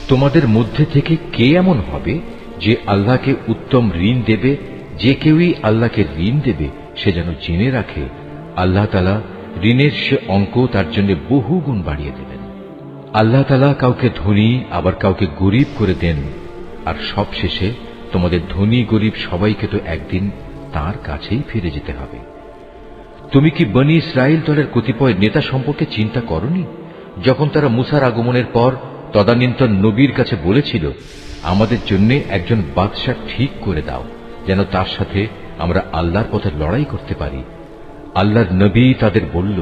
তোমাদের মধ্যে থেকে কে এমন হবে যে আল্লাহকে উত্তম ঋণ দেবে? যে কেউই আল্লাহকে ঋণ দেবে সে যেন জেনে রাখে আল্লাহ তাআলা ঋণের সে অঙ্ক তার জন্য বহু গুণ বাড়িয়ে দেবেন। আল্লাহ তাআলা কাউকে ধনী আবার কাউকে গরিব করে দেন, আর সবশেষে তোমাদের ধনী গরিব সবাইকে তো একদিন তার কাছেই ফিরে যেতে হবে। তুমি কি বনী ইসরাইল দলের কতিপয় নেতা সম্পর্কে চিন্তা করনি, যখন তারা মুসার আগমনের পর তদানীন্তন নবীর কাছে বলেছিল, আমাদের জন্য একজন বাদশা ঠিক করে দাও, যেন তার সাথে আমরা আল্লাহর পথে লড়াই করতে পারি। আল্লাহর নবী তাদের বলল,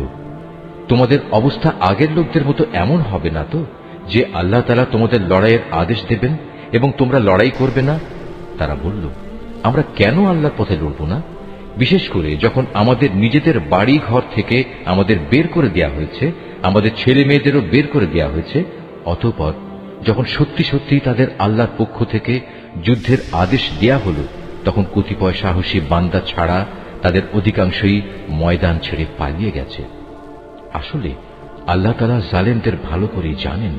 তোমাদের অবস্থা আগের লোকদের মতো এমন হবে না তো, যে আল্লাহ তাআলা তোমাদের লড়াইয়ের আদেশ দেবেন এবং তোমরা লড়াই করবে না? তারা বলল, আমরা কেন আল্লাহর পথে লড়ব না? বিশেষ করে যখন আমাদের নিজেদের বাড়ি ঘর থেকে আমাদের বের করে দেওয়া হয়েছে, আমাদের ছেলে মেয়েদেরও বের করে দেওয়া হয়েছে। অতঃপর যখন সত্যি সত্যি তাদের আল্লাহর পক্ষ থেকে যুদ্ধের আদেশ দেয়া হল, তখন কতিপয় সাহসী বান্দা ছাড়া তাদের অধিকাংশই ময়দান ছেড়ে পালিয়ে গেছে। আসলে আল্লাহ তাআলা জালেমদের ভালো করেই জানেন।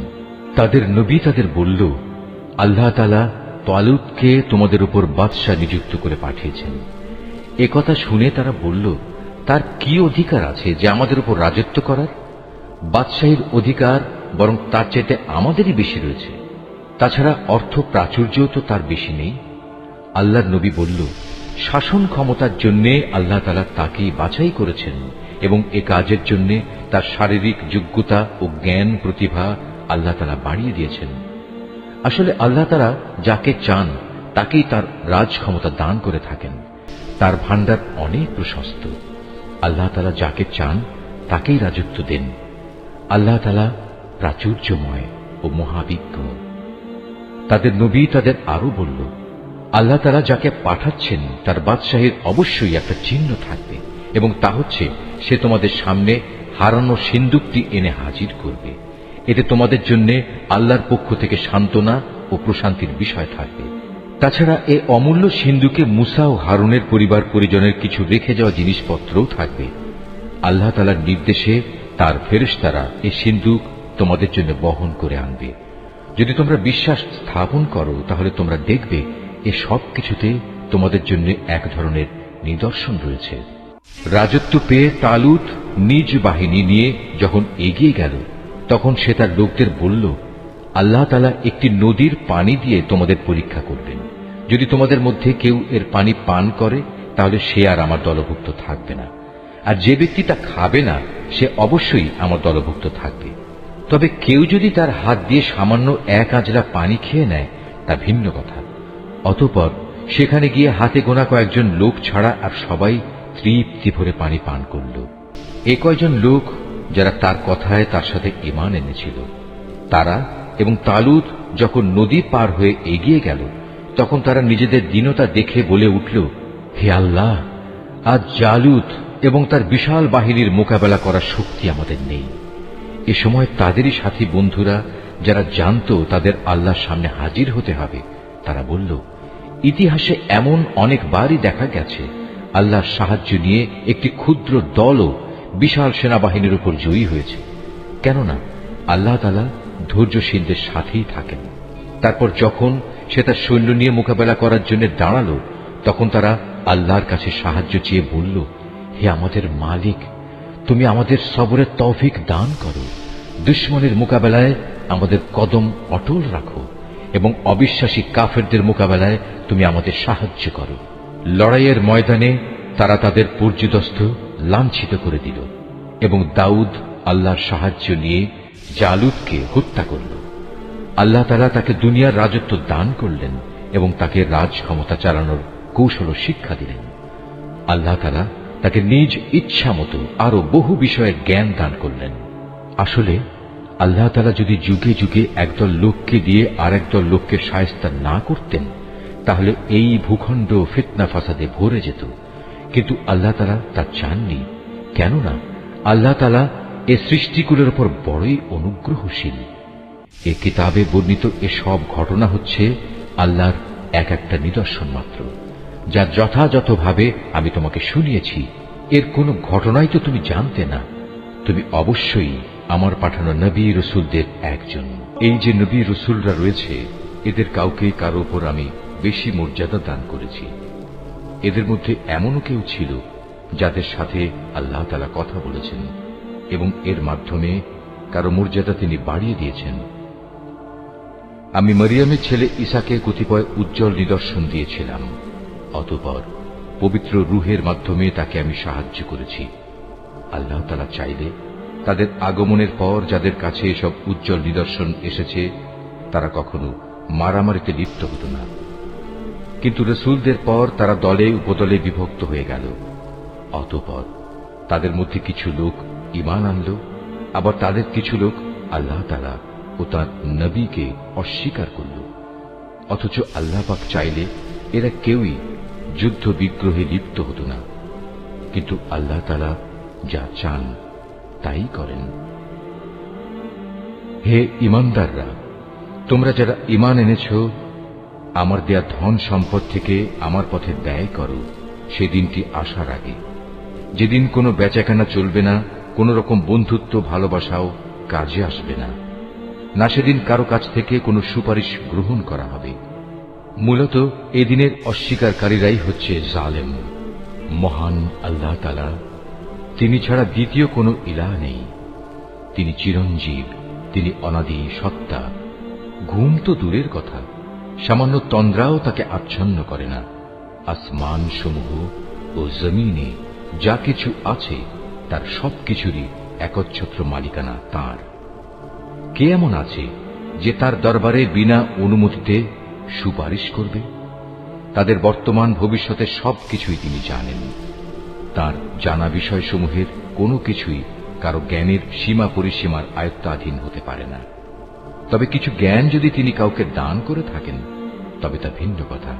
তাদের নবী তাদের বলল, আল্লাহ তাআলা তালুতকে তোমাদের উপর বাদশা নিযুক্ত করে পাঠিয়েছেন। এ কথা শুনে তারা বলল, তার কি অধিকার আছে যে আমাদের উপর রাজত্ব করার? বাদশাহীর অধিকার বরং তার চাইতে আমাদেরই বেশি রয়েছে। তাছাড়া অর্থ প্রাচুর্যও তো তার বেশি নেই। আল্লাহর নবী বলল, শাসন ক্ষমতার জন্য আল্লাহ তাআলা তাকেই বাছাই করেছেন এবং এ কাজের জন্য তার শারীরিক যোগ্যতা ও জ্ঞান প্রতিভা আল্লাহ তাআলা বাড়িয়ে দিয়েছেন। আসলে আল্লাহ তাআলা যাকে চান তাকেই তার রাজ ক্ষমতা দান করে থাকেন। তার ভান্ডার অনেক প্রশস্ত। আল্লাহ তাআলা যাকে চান তাকেই রাজত্ব দেন। আল্লাহ তাআলা প্রাচুর্যময় ও মহাবিজ্ঞ। তাদের নবী তাদের আরো বলল, আল্লাহ তাআলা যাকে পাঠাচ্ছেন তার বাদশাহীর অবশ্যই একটা চিহ্ন থাকবে, এবং তা হচ্ছে সে তোমাদের সামনে হারানো সিন্দুকটি এনে হাজির করবে। এতে তোমাদের জন্য আল্লাহর পক্ষ থেকে সান্ত্বনা ও প্রশান্তির বিষয় থাকবে। তাছাড়া এ অমূল্য সিন্দুকে মুসা ও হারুনের পরিবার পরিজনের কিছু রেখে যাওয়া জিনিসপত্রও থাকবে। আল্লাহ তাআলার নির্দেশে তার ফেরেশতারা এই সিন্দুক তোমাদের জন্য বহন করে আনবে। যদি তোমরা বিশ্বাস স্থাপন করো তাহলে তোমরা দেখবে এ সব কিছুতে তোমাদের জন্য এক ধরনের নিদর্শন রয়েছে। রাজত্ব পেয়ে তালুত নিজ বাহিনী নিয়ে যখন এগিয়ে গেল, তখন সে তার লোকদের বলল, আল্লাহ তাআলা একটি নদীর পানি দিয়ে তোমাদের পরীক্ষা করবেন। যদি তোমাদের মধ্যে কেউ এর পানি পান করে তাহলে সে আর আমার দলভুক্ত থাকবে না, আর যে ব্যক্তি তা খাবে না সে অবশ্যই আমার দলভুক্ত থাকবে। তবে কেউ যদি তার হাত দিয়ে সামান্য এক আঁজলা পানি খেয়ে নেয় তা ভিন্ন কথা। অতঃপর সেখানে গিয়ে হাতে গোনা কয়েকজন লোক ছাড়া আর সবাই তৃপ্তি ভরে পানি পান করল। এ কয়জন লোক যারা তার কথায় তার সাথে ঈমান এনেছিল। তারা এবং তালুত যখন নদী পার হয়ে এগিয়ে গেল, তখন তারা নিজেদের দীনতা দেখে বলে উঠল, হে আল্লাহ, আজ জালুত এবং তার বিশাল বাহিনীর মোকাবেলা করার শক্তি আমাদের নেই। এ সময় তাদেরই সাথী বন্ধুরা যারা জানত তাদের আল্লাহর সামনে হাজির হতে হবে, তারা বলল, ইতিহাসে এমন অনেকবারই দেখা গেছে আল্লাহর সাহায্য নিয়ে একটি ক্ষুদ্র দলও বিশাল সেনাবাহিনীর উপর জয়ী হয়েছে। কেননা আল্লাহ তাআলা ধৈর্যশীলদের সাথেই থাকেন। তারপর যখন সে তার সৈন্য নিয়ে মোকাবেলা করার জন্য দাঁড়ালো, তখন তারা আল্লাহর কাছে সাহায্য চেয়ে বলল, হে আমাদের মালিক, তুমি আমাদের সবরের তৌফিক দান করো। দুশমনের মোকাবেলায় আমাদের কদম অটল রাখো এবং অবিশ্বাসী কাফেরদের মোকাবেলায় তুমি আমাদের সাহায্য করো। লড়াইয়ের ময়দানে তারা তাদের পর্যুদস্ত লাঞ্ছিত করে দিল এবং দাউদ আল্লাহর সাহায্য নিয়ে জালুতকে হত্যা করল। আল্লাহ তাআলা তাকে দুনিয়ার রাজত্ব দান করলেন এবং তাকে রাজ ক্ষমতা চালানোর কৌশল শিক্ষা দিলেন। আল্লাহ তাআলা তাকে নিজ ইচ্ছা মতো আরো বহু বিষয়ের জ্ঞান দান করলেন। আসলে আল্লাহ তাআলা যদি যুগে যুগে একদল লোককে দিয়ে আর একদল লোককে শায়েস্তা না করতেন, তাহলে এই ভূখণ্ড ফিতনা ফাসাদে ভরে যেত। কিন্তু আল্লাহ তাআলা তা চাননি, কেননা আল্লাহ তাআলা এ সৃষ্টিগুলোর উপর বড়ই অনুগ্রহশীল। এ কিতাবে বর্ণিত এসব ঘটনা হচ্ছে আল্লাহর এক একটা নিদর্শন মাত্র, যা যথাযথভাবে আমি তোমাকে শুনিয়েছি। এর কোনো ঘটনাই তো তুমি জানতে না। তুমি অবশ্যই আমার পাঠানো নবী রাসূলদের একজন। এই যে নবী রসুলরা রয়েছে, এদের কাউকে কারো উপর আমি বেশি মর্যাদা দান করেছি। এদের মধ্যে এমনও কেউ ছিল যাদের সাথে আল্লাহ তাআলা কথা বলেছেন এবং এর মাধ্যমে কারো মর্যাদা তিনি বাড়িয়ে দিয়েছেন। আমি মরিয়মের ছেলে ঈসাকে কতিপয় উজ্জ্বল নিদর্শন দিয়েছিলাম, অতঃপর পবিত্র রূহের মাধ্যমে তাকে আমি সাহায্য করেছি। আল্লাহ তাআলা চাইলে তাদের আগমনের পর যাদের কাছে এসব উজ্জ্বল নিদর্শন এসেছে তারা কখনো মারামারিতে লিপ্ত হতো না, কিন্তু রসুলদের পর তারা দলে উপদলে বিভক্ত হয়ে গেল। অতঃপর তাদের মধ্যে কিছু লোক ঈমান আনল, আবার তাদের কিছু লোক আল্লাহ তাআলা ও তার নবীকে অস্বীকার করল। অথচ আল্লাহ পাক চাইলে এরা কেউই যুদ্ধ বিগ্রহে লিপ্ত হতো না, কিন্তু আল্লাহ তাআলা যা চান তাই করেন। হে ঈমানদাররা, তোমরা যারা ঈমান এনেছ, আমার দেয়া ধন সম্পদ থেকে আমার পথে ব্যয় করো সেদিনটি আসার আগে, যেদিন কোনো বেচাকেনা চলবে না, কোন রকম বন্ধুত্ব ভালোবাসাও কাজে আসবে না, না সেদিন কারো কাছ থেকে কোনো সুপারিশ গ্রহণ করা হবে। মূলত এদিনের অস্বীকারীরাই হচ্ছে জালেম। মহান আল্লাহ তাআলা, তিনি ছাড়া দ্বিতীয় কোনো ইলাহ নেই। তিনি চিরঞ্জীব, তিনি অনাদি সত্তা। ঘুম তো দূরের কথা, সামান্য তন্দ্রাও তাকে আচ্ছন্ন করে না। আসমান সমূহ ও জমিনে যা কিছু আছে তার সবকিছুরই একচ্ছত্র মালিকানা তাঁর। কে এমন আছে যে তার দরবারে বিনা অনুমতিতে সুপারিশ করবে? তাদের বর্তমান ভবিষ্যতের সবকিছুই তিনি জানেন। তার জানা বিষয়সমূহের কোনো কিছুই কারো জ্ঞানের সীমা পরিসীমার আয়ত্তাধীন হতে পারে না। তবে কিছু জ্ঞান যদি তিনি কাউকে দান করে থাকেন তবে তা ভিন্ন কথা।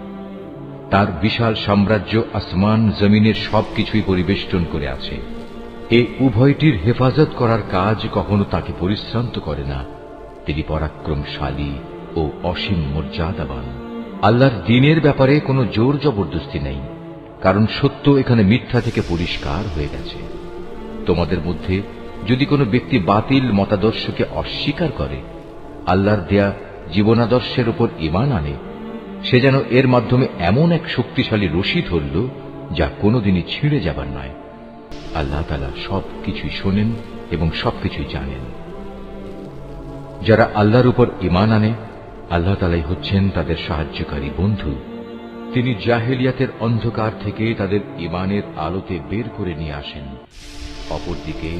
তার বিশাল সাম্রাজ্য আসমান জমিনের সবকিছুই পরিবেষ্টন করে আছে। এ উভয়টির হেফাজত করার কাজ কখনো তাকে পরিশ্রান্ত করে না। তিনি পরাক্রমশালী ও অসীম মর্যাদাবান। আল্লাহর দ্বীনের ব্যাপারে কোনো জোর জবরদস্তি নেই, কারণ সত্য এখানে মিথ্যা থেকে পরিষ্কার হয়ে গেছে। তোমাদের মধ্যে যদি কোনো ব্যক্তি বাতিল মতাদর্শকে অস্বীকার করে আল্লাহর দেয়া জীবনাদর্শের উপর ঈমান আনে, সে যেন এর মাধ্যমে এমন এক শক্তিশালী রশি ধরল যা কোনোদিনই ছিঁড়ে যাবার নয়। আল্লাহ তাআলা সবকিছুই শোনেন এবং সবকিছুই জানেন। যারা আল্লাহর উপর ঈমান আনে, আল্লাহ তাআলাই হচ্ছেন তাদের সাহায্যকারী বন্ধু। তিনি জাহেলিয়াতের অন্ধকার থেকে তাদের ঈমানের আলোতে বের করে নিয়ে আসেন। অপরদিকে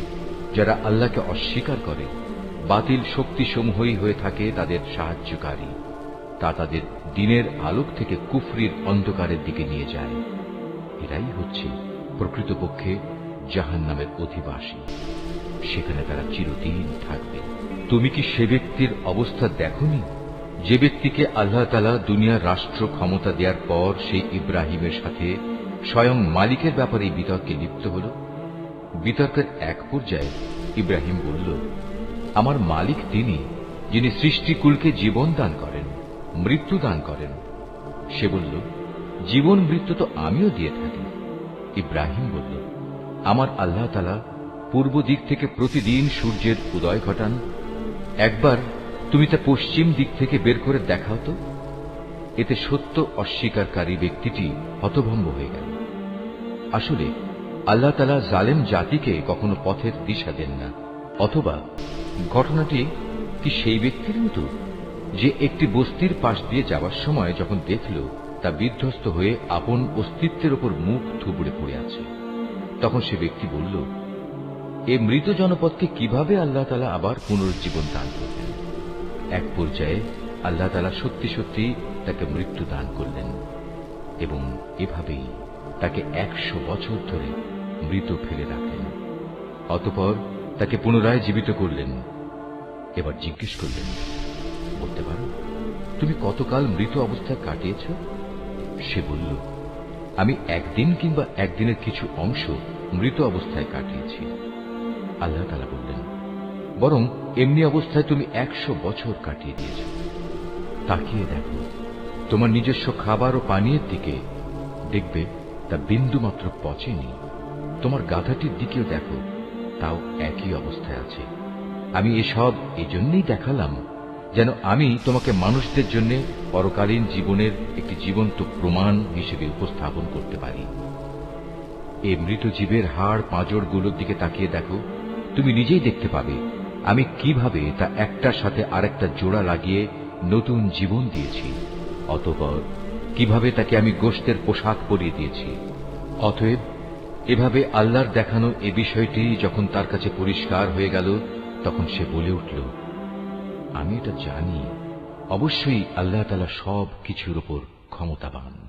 যারা আল্লাহকে অস্বীকার করে, বাতিল শক্তিসমূহই হয়ে থাকে তাদের সাহায্যকারী। তা তাদের দিনের আলোক থেকে কুফরির অন্ধকারের দিকে নিয়ে যায়। এরাই হচ্ছে প্রকৃতপক্ষে জাহান্নামের অধিবাসী। সেখানে তারা চিরদিন থাকবে। তুমি কি সে ব্যক্তির অবস্থা দেখোনি যে ব্যক্তিকে আল্লাহ তাআলা দুনিয়ার রাষ্ট্র ক্ষমতা দেওয়ার পর সেই ইব্রাহিমের সাথে স্বয়ং মালিকের ব্যাপারে বিতর্কে লিপ্ত হল? বিতর্কের এক পর্যায়ে ইব্রাহিম বলল, আমার মালিক তিনি, যিনি সৃষ্টিকুলকে জীবন দান করেন, মৃত্যু দান করেন। সে বলল, জীবন মৃত্যু তো আমিও দিয়ে থাকি। ইব্রাহিম বলল, আমার আল্লাহ তাআলা পূর্ব দিক থেকে প্রতিদিন সূর্যের উদয় ঘটান। একবার তুমি তা পশ্চিম দিক থেকে বের করে দেখাও তো। এতে সত্য অস্বীকারী ব্যক্তিটি হতভম্ব হয়ে গেল। আসলে আল্লাহ তাআলা জালেম জাতিকে কখনো পথের দিশা দেন না। অথবা ঘটনাটি কি সেই ব্যক্তির মতো যে একটি বস্তির পাশ দিয়ে যাবার সময় যখন দেখল তা বিধ্বস্ত হয়ে আপন অস্তিত্বের উপর মুখ থুবড়ে পড়ে আছে, তখন সে ব্যক্তি বলল, এ মৃত জনপদকে কিভাবে আল্লাহ তাআলা আবার পুনরুজ্জীবন দান করবেন? এক পর্যায়ে আল্লাহ তাআলা সত্যি সত্যি তাকে মৃত্যু দান করলেন এবং এভাবেই তাকে 100 বছর ধরে মৃত ফেলে রাখলেন। অতঃপর তাকে পুনরায় জীবিত করলেন। এবার জিজ্ঞেস করলেন, বলতে পারো তুমি কতকাল মৃত অবস্থায় কাটিয়েছ? সে বলল, আমি একদিন কিংবা একদিনের কিছু অংশ মৃত অবস্থায় কাটিয়েছি। আল্লাহ তাআলা বললেন, বরং এমনি অবস্থায় তুমি 100 বছর কাটিয়ে দিয়েছ। তাকিয়ে দেখো তোমার নিজস্ব খাবার ও পানীয়ের দিকে, দেখবে তা বিন্দু মাত্র পচেনি। তোমার গাধাটির দিকেও দেখো, তাও একই অবস্থায় আছে। আমি এসব এজন্যই দেখালাম যেন আমি তোমাকে মানুষদের জন্য পরকালীন জীবনের একটি জীবন্ত প্রমাণ হিসেবে উপস্থাপন করতে পারি। এই মৃত জীবের হাড় পাঁজরগুলোর দিকে তাকিয়ে দেখো, তুমি নিজেই দেখতে পাবে আমি কিভাবে তা একটার সাথে আরেকটা জোড়া লাগিয়ে নতুন জীবন দিয়েছি। অতঃপর কিভাবে তাকে আমি গোশতের পোশাক পরিয়ে দিয়েছি। অতএব এভাবে আল্লাহর দেখানো এ বিষয়টি যখন তার কাছে পরিষ্কার হয়ে গেল, তখন সে বলে উঠল, আমি এটা জানি, অবশ্যই আল্লাহ তাআলা সব কিছুর উপর ক্ষমতাবান।